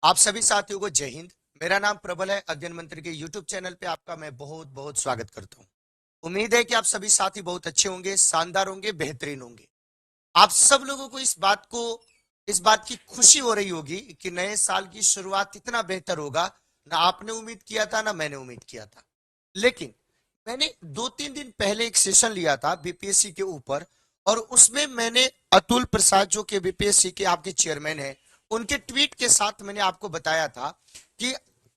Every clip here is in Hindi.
आप सभी साथियों को जय हिंद। मेरा नाम प्रबल है। अध्ययन मंत्र के यूट्यूब चैनल पे आपका मैं बहुत बहुत स्वागत करता हूं। उम्मीद है कि आप सभी साथी बहुत अच्छे होंगे, शानदार होंगे, बेहतरीन होंगे। आप सब लोगों को इस बात की खुशी हो रही होगी कि नए साल की शुरुआत इतना बेहतर होगा। ना आपने उम्मीद किया था, ना मैंने उम्मीद किया था। लेकिन मैंने 2-3 दिन पहले एक सेशन लिया था बीपीएससी के ऊपर, और उसमें मैंने अतुल प्रसाद जो कि बीपीएससी के आपके चेयरमैन हैं, उनके ट्वीट के साथ मैंने आपको बताया था कि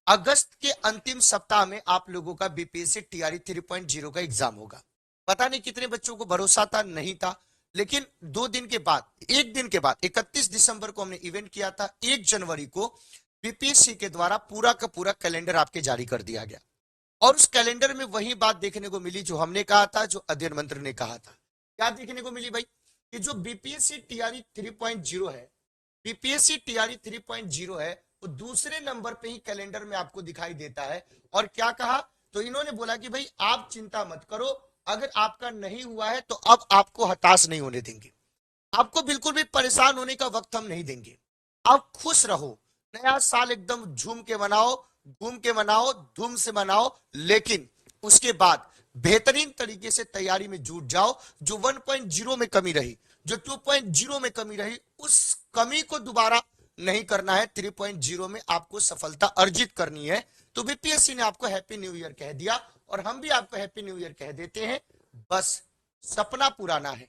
अगस्त के अंतिम सप्ताह में आप लोगों का बीपीएससी टीआरई 3.0 का एग्जाम होगा। पता नहीं कितने बच्चों को भरोसा था, नहीं था। लेकिन 2 दिन के बाद, एक दिन के बाद 31 दिसंबर को हमने इवेंट किया था। 1 जनवरी को बीपीएससी के द्वारा पूरा का पूरा कैलेंडर आपके जारी कर दिया गया। और उस कैलेंडर में वही बात देखने को मिली जो हमने कहा था, जो अध्ययन मंत्र ने कहा था। क्या देखने को मिली भाई? कि जो बीपीएससी टीआरई 3.0 है, बीपीएससी टीआरई 3.0 है, वो दूसरे नंबर पे ही कैलेंडर में आपको दिखाई देता है। और क्या कहा? तो इन्होंने बोला कि भाई आप चिंता मत करो, अगर आपका नहीं हुआ है तो अब आपको हताश नहीं होने देंगे, आपको बिल्कुल भी परेशान होने का वक्त हम नहीं देंगे। आप खुश रहो, नया साल एकदम झूम के मनाओ, घूम के मनाओ, धूम से मनाओ। लेकिन उसके बाद बेहतरीन तरीके से तैयारी में जुट जाओ। जो 1.0 में कमी रही, जो 2.0 में कमी रही, उस कमी को दोबारा नहीं करना है। 3.0 में आपको सफलता अर्जित करनी है। तो बीपीएससी ने आपको हैप्पी न्यू ईयर कह दिया, और हम भी आपको हैप्पी न्यू ईयर कह देते हैं। बस सपना पुराना है,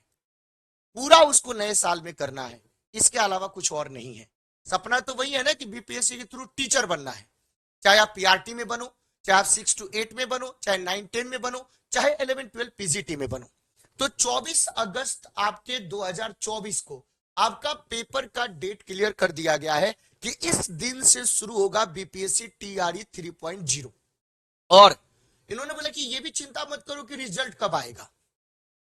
पूरा उसको नए साल में करना है, इसके अलावा कुछ और नहीं है। सपना तो वही है ना कि बीपीएससी के थ्रू टीचर बनना है। चाहे आप पीआरटी में बनो, चाहे आप 6 to 8 में बनो, चाहे 9-10 में बनो, चाहे 11-12 पीजीटी में बनो। तो 24 अगस्त आपके 2024 को आपका पेपर का डेट क्लियर कर दिया गया है कि इस दिन से शुरू होगा बीपीएससी टीआरई 3.0। और इन्होंने बोला कि ये भी चिंता मत करो कि रिजल्ट कब आएगा।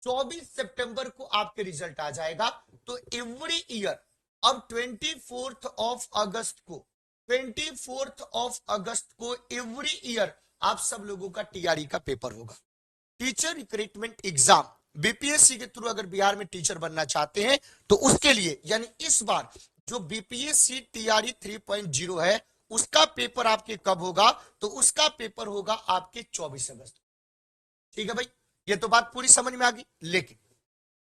24 सितंबर को आपके रिजल्ट आ जाएगा। तो एवरी ईयर अब 24 अगस्त को एवरी ईयर आप सब लोगों का टीआरई का पेपर होगा। टीचर रिक्रूटमेंट एग्जाम बीपीएससी के थ्रू अगर बिहार में टीचर बनना चाहते हैं तो उसके लिए, यानी इस बार जो बीपीएससी टीआरई 3.0 है, उसका पेपर आपके कब होगा? तो उसका पेपर होगा आपके 24 अगस्त। ठीक है भाई, ये तो बात पूरी समझ में आ गई। लेकिन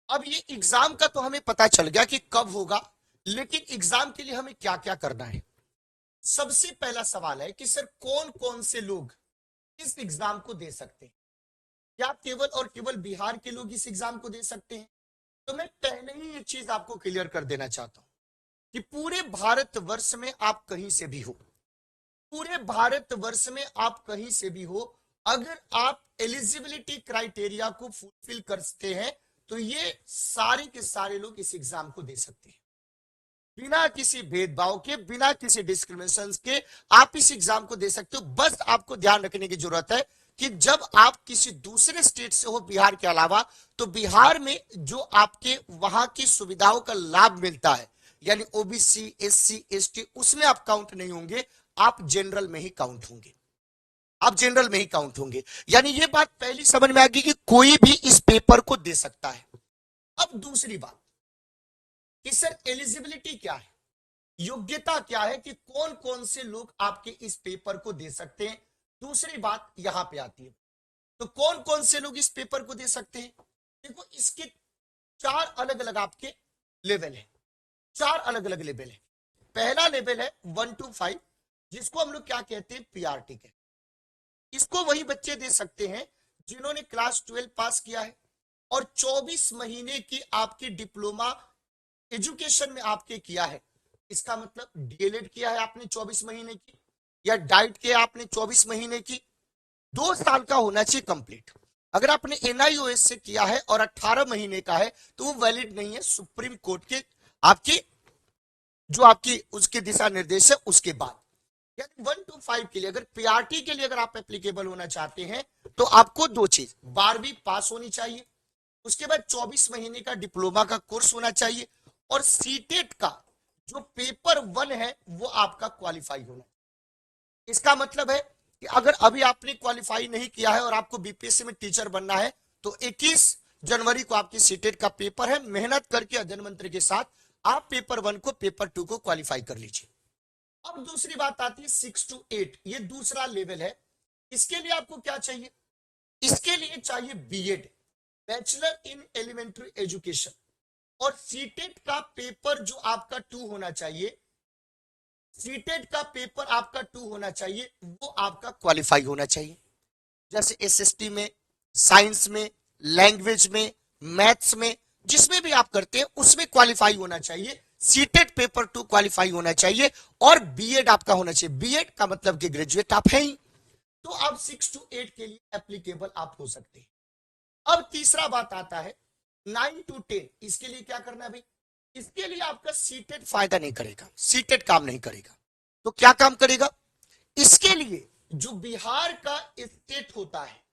अब ये एग्जाम का तो हमें पता चल गया कि कब होगा, लेकिन एग्जाम के लिए हमें क्या क्या करना है। सबसे पहला सवाल है कि सर कौन कौन से लोग इस एग्जाम को दे सकते हैं? क्या केवल और केवल बिहार के लोग इस एग्जाम को दे सकते हैं? तो मैं पहले ही ये चीज आपको क्लियर कर देना चाहता हूं कि पूरे भारतवर्ष में आप कहीं से भी हो, पूरे भारतवर्ष में आप कहीं से भी हो, अगर आप एलिजिबिलिटी क्राइटेरिया को फुलफिल करते हैं तो ये सारे के सारे लोग इस एग्जाम को दे सकते हैं, बिना किसी भेदभाव के, बिना किसी डिस्क्रिमिनेशन के आप इस एग्जाम को दे सकते हो। बस आपको ध्यान रखने की जरूरत है कि जब आप किसी दूसरे स्टेट से हो बिहार के अलावा, तो बिहार में जो आपके वहां की सुविधाओं का लाभ मिलता है, यानी ओबीसी, एससी, एसटी, उसमें आप काउंट नहीं होंगे। आप जनरल में ही काउंट होंगे, आप जनरल में ही काउंट होंगे। यानी ये बात पहली समझ में आ गई कि कोई भी इस पेपर को दे सकता है। अब दूसरी बात कि सर एलिजिबिलिटी क्या है, योग्यता क्या है, कि कौन कौन से लोग आपके इस पेपर को दे सकते हैं। दूसरी बात यहां पे आती है, तो कौन कौन से लोग इस पेपर को दे सकते हैं? देखो, इसके 4 अलग अलग आपके लेवल है, 4 अलग अलग लेवल है। पहला लेवल है 1 to 5, जिसको हम लोग क्या कहते हैं? पीआरटी कहते हैं। इसको वही बच्चे दे सकते हैं जिन्होंने क्लास 12 पास किया है और 24 महीने की आपकी डिप्लोमा एजुकेशन में आपके किया है। इसका मतलब डीएलएड किया है आपने 24 महीने की, या डाइट किया आपने 24 महीने की। 2 साल का होना चाहिए कंप्लीट। अगर आपने एनआईओएस से किया है और 18 महीने का है तो वो वैलिड नहीं है, सुप्रीम कोर्ट के आपकी जो आपकी उसके दिशा निर्देश है उसके बाद। यानी 1 to 5 के लिए, अगर पीआरटी के लिए अगर आप एप्लीकेबल होना चाहते हैं तो आपको 2 चीज, 12वीं पास होनी चाहिए, उसके बाद 24 महीने का डिप्लोमा का कोर्स होना चाहिए, और सीटेट का जो पेपर 1 है वो आपका क्वालिफाई होना। इसका मतलब है कि अगर अभी आपने क्वालिफाई नहीं किया है और आपको बीपीएससी में टीचर बनना है तो 21 जनवरी को आपकी सीटेट का पेपर है। मेहनत करके अध्ययन मंत्र के साथ आप पेपर 1 को, पेपर 2 को क्वालिफाई कर लीजिए। अब दूसरी बात आती है 6 to 8, ये दूसरा लेवल है। इसके लिए आपको क्या चाहिए? इसके लिए चाहिए BEd, bachelor in elementary education, और सीटेट का पेपर जो आपका 2 होना चाहिए, सीटेट का पेपर आपका 2 होना चाहिए, वो आपका क्वालिफाई होना चाहिए। जैसे एसएसटी में, साइंस में, लैंग्वेज में, मैथ्स में, जिसमें भी आप करते हैं उसमें क्वालिफाई होना चाहिए। सीटेट पेपर 2 क्वालिफाई होना चाहिए और बीएड आपका होना चाहिए। बीएड का मतलब कि ग्रेजुएट आप हैं ही, तो आप 6 to 8 के लिए एप्लीकेबल आप हो सकते हैं। अब तीसरा बात आता है 9 to 10, इसके लिए क्या करना है भाई? इसके लिए आपका सीटेट फायदा नहीं करेगा, सीटेट काम नहीं करेगा। तो क्या काम करेगा? इसके लिए जो बिहार का स्टेट होता है,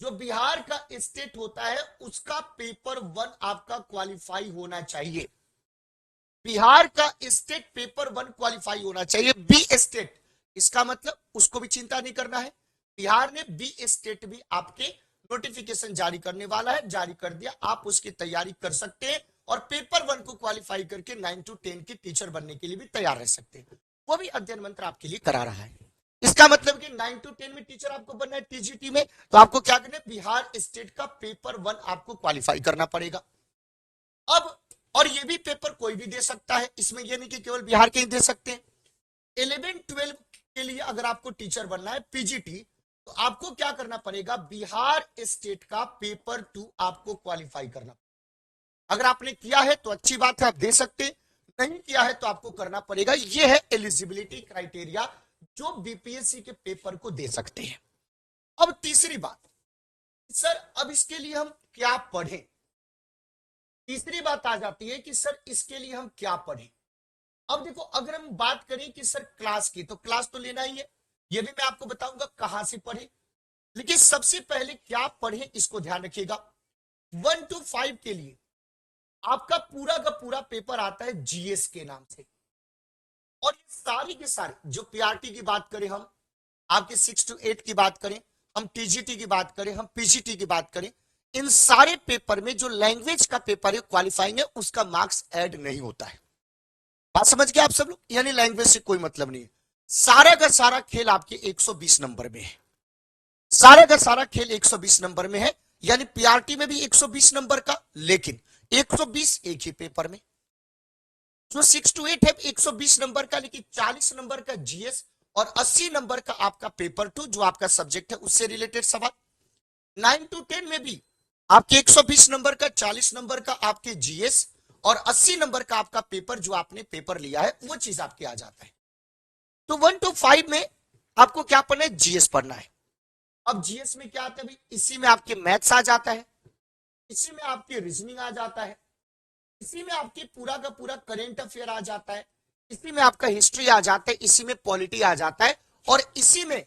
जो बिहार का स्टेट होता है, उसका पेपर 1 आपका क्वालिफाई होना चाहिए। बिहार का स्टेट पेपर 1 क्वालिफाई होना चाहिए। बी स्टेट, इसका मतलब उसको भी चिंता नहीं करना है, बिहार ने बी स्टेट भी आपके नोटिफिकेशन जारी करने वाला है, जारी कर दिया, आप उसकी तैयारी कर सकते हैं और पेपर 1 को क्वालिफाई करके 9 to 10 के टीचर बनने के लिए भी तैयार रह सकते हैं। वो भी अध्ययन मंत्र आपके लिए करा रहा है। इसका मतलब कि 9 to 10 में टीचर आपको बनना है टीजीटी में, तो आपको क्या करना है? बिहार स्टेट का पेपर 1 आपको क्वालिफाई करना पड़ेगा। अब और ये भी पेपर कोई भी दे सकता है, इसमें ये नहीं कि केवल बिहार के ही दे सकते हैं। 11-12 के लिए अगर आपको टीचर बनना है पीजीटी, तो आपको क्या करना पड़ेगा? बिहार स्टेट का पेपर 2 आपको क्वालिफाई करना। अगर आपने किया है तो अच्छी बात है, आप दे सकते, नहीं किया है तो आपको करना पड़ेगा। यह है एलिजिबिलिटी क्राइटेरिया जो बीपीएससी के पेपर को दे सकते हैं। अब तीसरी बात, सर अब इसके लिए हम क्या पढ़ें? तीसरी बात आ जाती है कि सर इसके लिए हम क्या पढ़ें। अब देखो, अगर हम बात करें कि सर क्लास की, तो क्लास तो लेना ही है, ये भी मैं आपको बताऊंगा कहां से पढ़े, लेकिन सबसे पहले क्या पढ़े इसको ध्यान रखिएगा। 1 to 5 के लिए आपका पूरा का पूरा पेपर आता है जीएस के नाम से, और ये सारी के सारी जो पीआरटी की बात करें, हम आपके 6 to 8 की बात करें, हम टीजीटी की बात करें, हम पीजीटी की बात करें, इन सारे पेपर में जो लैंग्वेज का पेपर है क्वालिफाइंग है, उसका मार्क्स ऐड नहीं होता है। बात समझ गए आप सब लोग? यानी लैंग्वेज से कोई मतलब नहीं है। सारा का सारा खेल आपके 120 नंबर में है, सारा का सारा खेल 120 नंबर में है, यानी पीआरटी में भी 120 नंबर का, लेकिन 120 एक ही पेपर में। जो 6 to 8 है 120 नंबर का, लेकिन 40 नंबर का जीएस और 80 नंबर का आपका पेपर 2 जो आपका सब्जेक्ट है उससे रिलेटेड सवाल। 9 to 10 में भी आपके 120 नंबर का, 40 नंबर का आपके जीएस और 80 नंबर का आपका पेपर जो आपने पेपर लिया है वो चीज आपके आ जाता है। तो 1 to 5 में आपको क्या पढ़ना है? जीएस पढ़ना है। अब जीएस में क्या आता है भाई? इसी में आपके मैथ्स आ जाता है, इसी में आपके रीजनिंग आ जाता है, इसी में आपके पूरा का पूरा करेंट अफेयर आ जाता है, इसी में आपका हिस्ट्री आ जाता है, इसी में पॉलिटी आ जाता है, और इसी में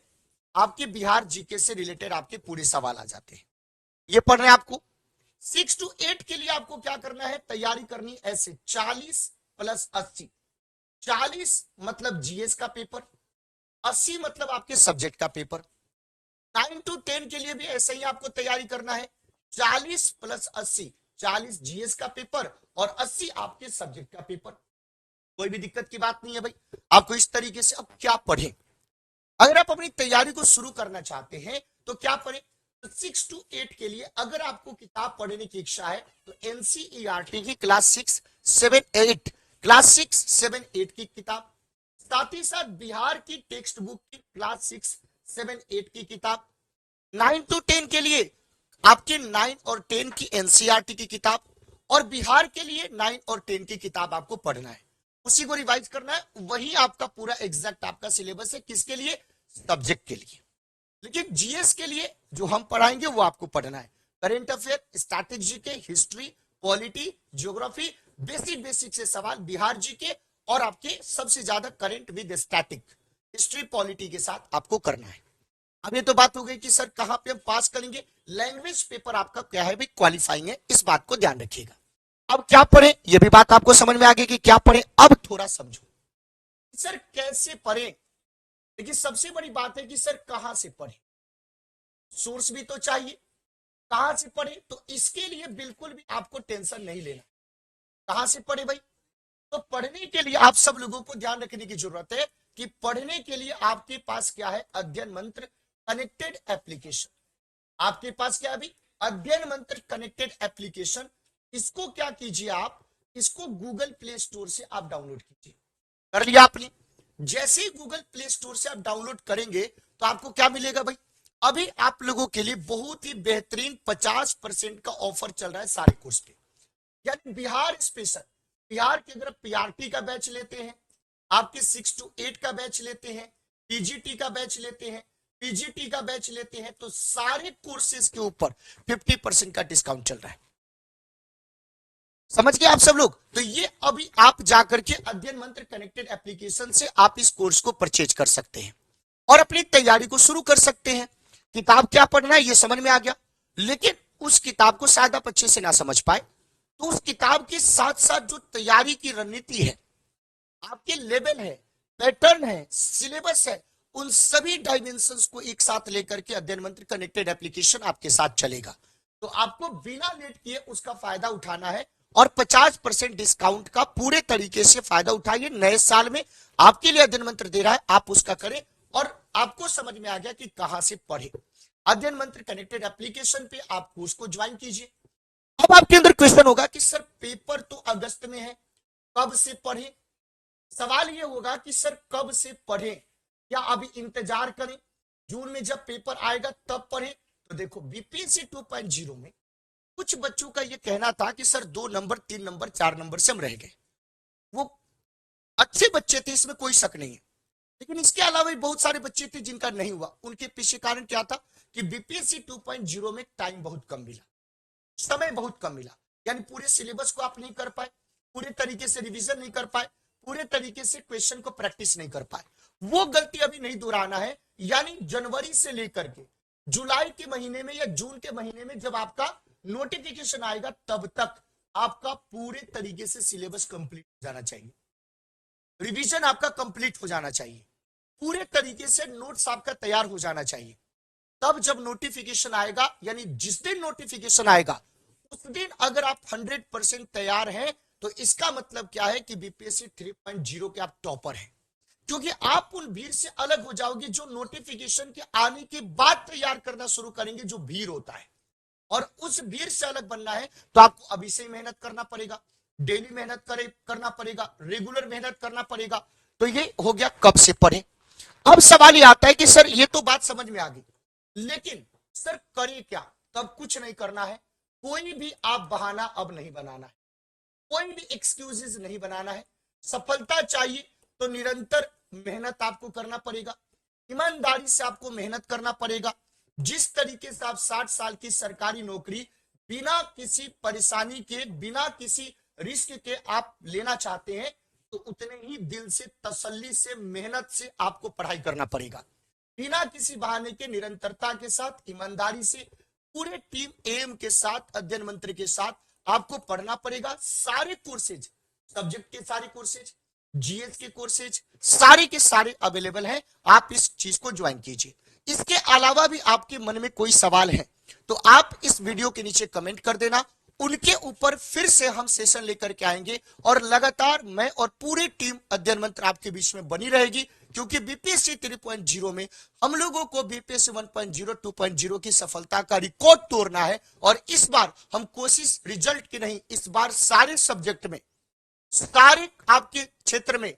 आपके बिहार जीके से रिलेटेड आपके पूरे सवाल आ जाते हैं। ये पढ़ रहे हैं आपको। 6 to 8 के लिए आपको क्या करना है? तैयारी करनी ऐसे 40 + 80। 40 मतलब जीएस का पेपर, 80 मतलब आपके सब्जेक्ट का पेपर। 9 to 10 के लिए भी ऐसे ही आपको तैयारी करना है, 40 + 80, 40 जीएस का पेपर और 80 आपके सब्जेक्ट का पेपर। कोई भी दिक्कत की बात नहीं है भाई। आपको इस तरीके से अब क्या पढ़ें, अगर आप अपनी तैयारी को शुरू करना चाहते हैं तो क्या पढ़ें? तो 6 to 8 के लिए अगर आपको किताब पढ़ने की इच्छा है तो एनसीईआरटी की क्लास 6, 7, 8, क्लास 6, 7, 8 की किताब, साथ ही साथ बिहार की टेक्स्ट बुक की क्लास 6, 7, 8 की किताब। 9 to 10 के लिए आपके 9 और 10 की एनसीईआरटी की किताब, और बिहार के लिए 9 और 10 की किताब आपको पढ़ना है, उसी को रिवाइज करना है। वही आपका पूरा एग्जैक्ट आपका सिलेबस है, किसके लिए? सब्जेक्ट के लिए। लेकिन जीएस के लिए जो हम पढ़ाएंगे वो आपको पढ़ना है करेंट अफेयर, स्ट्रैटेजी के, हिस्ट्री, पॉलिटी, ज्योग्राफी, बेसिक से सवाल बिहार जी के, और आपके सबसे ज्यादा current with static history polity के साथ आपको करना है। अब ये तो बात हो गई कि सर कहां पे हम पास करेंगे। लैंग्वेज पेपर आपका क्या है भाई? क्वालिफाइंग है, इस बात को ध्यान रखिएगा। अब क्या पढ़े, ये भी बात आपको समझ में आ गई कि क्या पढ़े। अब थोड़ा समझो सर कैसे पढ़े, लेकिन सबसे बड़ी बात है कि सर कहां से पढ़े, सोर्स भी तो चाहिए। कहां से पढ़े? तो इसके लिए बिल्कुल भी आपको टेंशन नहीं लेना। कहां से पढ़े भाई? तो पढ़ने के लिए आप सब लोगों को ध्यान रखने की जरूरत है कि पढ़ने के लिए आपके पास क्या है, अध्ययन मंत्र कनेक्टेड एप्लीकेशन। आपके पास क्या है अभी, अध्ययन मंत्र कनेक्टेड एप्लीकेशन। इसको क्या कीजिए आप, इसको गूगल प्ले स्टोर से आप डाउनलोड कीजिए। कर लिया आपने? जैसे ही गूगल प्ले स्टोर से आप डाउनलोड करेंगे तो आपको क्या मिलेगा भाई, अभी आप लोगों के लिए बहुत ही बेहतरीन 50% का ऑफर चल रहा है सारे कोर्स पे। यानी बिहार स्पेशल, बिहार के अगर पीआरटी का बैच लेते हैं, आपके 6 to 8 का बैच लेते हैं, पीजीटी का बैच लेते हैं, पीजीटी का बैच लेते हैं, तो सारे कोर्सेज के ऊपर 50% का डिस्काउंट चल रहा है। समझ गए आप सब लोग? तो ये अभी आप जाकर के अध्ययन मंत्र कनेक्टेड एप्लीकेशन से आप इस कोर्स को परचेज कर सकते हैं और अपनी तैयारी को शुरू कर सकते हैं। किताब क्या पढ़ना है ये समझ में आ गया, लेकिन उस किताब को शायद आप अच्छे से ना समझ पाए, तो उस किताब के साथ साथ जो तैयारी की रणनीति है, आपके लेवल है, पैटर्न है, सिलेबस है, उन सभी डायमेंशंस को एक साथ लेकर के अध्ययन मंत्र कनेक्टेड एप्लीकेशन आपके साथ चलेगा। तो आपको बिना लेट किए उसका फायदा उठाना है और 50% डिस्काउंट का पूरे तरीके से फायदा उठाइए। नए साल में आपके लिए अध्ययन मंत्र दे रहा है, आप उसका करें और आपको समझ में आ गया कि कहां से पढ़े। अध्ययन मंत्र कनेक्टेड एप्लीकेशन पे आप कोर्स को ज्वाइन कीजिए। अब आपके अंदर क्वेश्चन होगा कि सर पेपर तो अगस्त में है, कब से पढ़े? सवाल यह होगा कि सर कब से पढ़े, क्या अभी इंतजार करें जून में जब पेपर आएगा तब पढ़े? तो देखो बीपीएससी 2.0 में कुछ बच्चों का यह कहना था कि सर 2 नंबर 3 नंबर 4 नंबर से हम रह गए। वो अच्छे बच्चे थे, इसमें कोई शक नहीं है, लेकिन इसके अलावा भी बहुत सारे बच्चे थे जिनका नहीं हुआ। उनके पीछे कारण क्या था कि बीपीएससी 2.0 में टाइम बहुत कम मिला, समय बहुत कम मिला, यानी पूरे सिलेबस को आप नहीं कर पाए, पूरे तरीके से रिवीजन नहीं कर पाए, पूरे तरीके से क्वेश्चन को प्रैक्टिस नहीं कर पाए। वो गलती अभी नहीं दोहराना है, यानी जनवरी से लेकर के जुलाई के महीने में या जून के महीने में जब आपका नोटिफिकेशन आएगा तब तक आपका पूरे तरीके से सिलेबस कंप्लीट हो जाना चाहिए, रिवीजन आपका कंप्लीट हो जाना चाहिए, पूरे तरीके से नोट्स आपका तैयार हो जाना चाहिए। तब जब नोटिफिकेशन आएगा, यानी जिस दिन नोटिफिकेशन आएगा उस दिन अगर आप 100% तैयार हैं तो इसका मतलब क्या है कि बीपीएससी 3.0 के आप टॉपर हैं, क्योंकि आप उन भीड़ से अलग हो जाओगे जो नोटिफिकेशन के आने के बाद तैयार करना शुरू करेंगे, जो भीड़ होता है। और उस भीड़ से अलग बनना है तो आपको अभी से ही मेहनत करना पड़ेगा, डेली मेहनत करना पड़ेगा, रेगुलर मेहनत करना पड़ेगा। तो ये हो गया कब से पढ़े। अब सवाल ये आता है कि सर ये तो बात समझ में आ गई, लेकिन सर करें क्या? तब कुछ नहीं करना है, कोई भी आप बहाना अब नहीं बनाना है, कोई भी एक्सक्यूजेस नहीं बनाना है। सफलता चाहिए तो निरंतर मेहनत आपको करना पड़ेगा, ईमानदारी से आपको मेहनत करना पड़ेगा। जिस तरीके से आप 60 साल की सरकारी नौकरी बिना किसी परेशानी के, बिना किसी रिस्क के आप लेना चाहते हैं, तो उतने ही दिल से, तसल्ली से, मेहनत से आपको पढ़ाई करना पड़ेगा, बिना किसी बहाने के, निरंतरता के साथ, ईमानदारी से, पूरे टीम एम के साथ, अध्ययन मंत्र के साथ आपको पढ़ना पड़ेगा। सारे कोर्सेज, सब्जेक्ट के सारे कोर्सेज, जीएस के कोर्सेज सारे के सारे अवेलेबल हैं, आप इस चीज को ज्वाइन कीजिए। इसके अलावा भी आपके मन में कोई सवाल है तो आप इस वीडियो के नीचे कमेंट कर देना, उनके ऊपर फिर से हम सेशन लेकर के आएंगे और लगातार मैं और पूरी टीम अध्ययन मंत्र आपके बीच में बनी रहेगी, क्योंकि बीपीएससी 3.0 में हम लोगों को बीपीएससी 1.0 2.0 की सफलता का रिकॉर्ड तोड़ना है। और इस बार हम कोशिश रिजल्ट की नहीं, इस बार सारे सब्जेक्ट में, सारे आपके क्षेत्र में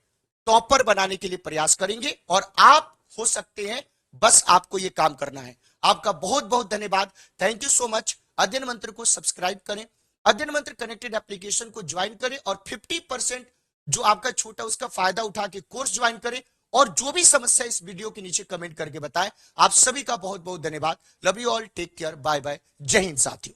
टॉपर बनाने के लिए प्रयास करेंगे और आप हो सकते हैं, बस आपको यह काम करना है। आपका बहुत बहुत धन्यवाद, थैंक यू सो मच। अध्ययन मंत्र को सब्सक्राइब करें, अध्ययन मंत्र कनेक्टेड एप्लीकेशन को ज्वाइन करें और 50% जो आपका छोटा उसका फायदा उठा के कोर्स ज्वाइन करें। और जो भी समस्या इस वीडियो के नीचे कमेंट करके बताएं। आप सभी का बहुत बहुत धन्यवाद। Love you all, take care, bye bye, जय हिंद साथियों।